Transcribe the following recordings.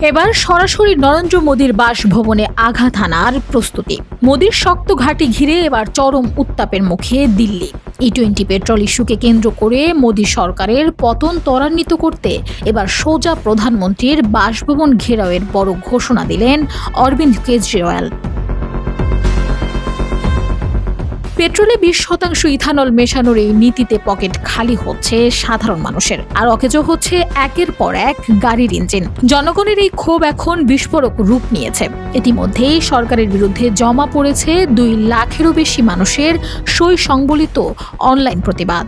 এবার সরাসরি নরেন্দ্র মোদীর বাসভবনে আঘাত হানার প্রস্তুতি। মোদীর শক্ত ঘাঁটি ঘিরে এবার চরম উত্তাপের মুখে দিল্লি। ই-20 পেট্রোল ইস্যুকে কেন্দ্র করে মোদী সরকারের পতন ত্বরান্বিত করতে এবার সোজা প্রধানমন্ত্রীর বাসভবন ঘেরাওয়ের বড় ঘোষণা দিলেন অরবিন্দ কেজরিওয়াল। পেট্রোলে 20% ইথানল মেশানোর এই নীতিতে পকেট খালি হচ্ছে সাধারণ মানুষের, আর অকেজো হচ্ছে একের পর এক গাড়ির ইঞ্জিন। জনগণের এই ক্ষোভ এখন বিস্ফোরক রূপ নিয়েছে। ইতিমধ্যেই সরকারের বিরুদ্ধে জমা পড়েছে 2 লাখেরও বেশি মানুষের সই সংবলিত অনলাইন প্রতিবাদ।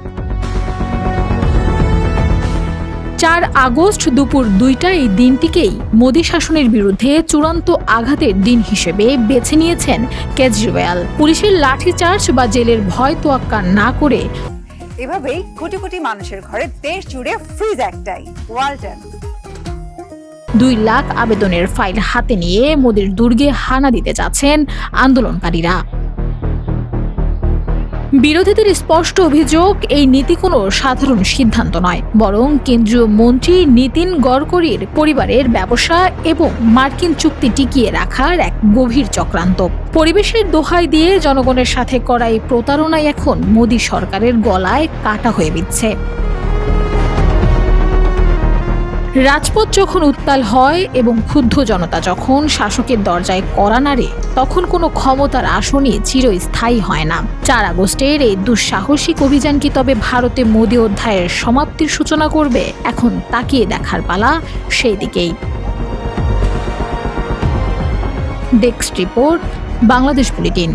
4 আগস্ট দুপুর 2টায় এই দিনটিকেই মোদী শাসনের বিরুদ্ধে চূড়ান্ত আঘাতের দিন হিসেবে বেছে নিয়েছেন কেজরিওয়াল। পুলিশের লাঠিচার্জ বা জেলের ভয় তোয়াক্কা না করে এভাবেই কোটি কোটি মানুষের ঘরে দেশ জুড়ে ফ্রিজ একটাই, ওয়ালটন। 2 লাখ আবেদনের ফাইল হাতে নিয়ে মোদীর দুর্গে হানা দিতে যাচ্ছেন আন্দোলনকারীরা। বিরোধীদের স্পষ্ট অভিযোগ, এই নীতি কোনো সাধারণ সিদ্ধান্ত নয়, বরং কেন্দ্রীয় মন্ত্রী নীতিন গডকরির পরিবারের ব্যবসা এবং মার্কিন চুক্তি টিকিয়ে রাখার এক গভীর চক্রান্ত। পরিবেশের দোহাই দিয়ে জনগণের সাথে করা এই প্রতারণাই এখন মোদী সরকারের গলায় কাটা হয়ে বিঁধছে। রাজপথ যখন উত্তাল হয় এবং ক্ষুব্ধ জনতা যখন শাসকের দরজায় কড়া নাড়ে, তখন কোনো ক্ষমতার আসনই চিরস্থায়ী হয় না। 4 আগস্টের এই দুঃসাহসিক অভিযান কি তবে ভারতে মোদী অধ্যায়ের সমাপ্তির সূচনা করবে? এখন তাকিয়ে দেখার পালা সেই দিকেই। Desk report, Bangladesh bulletin.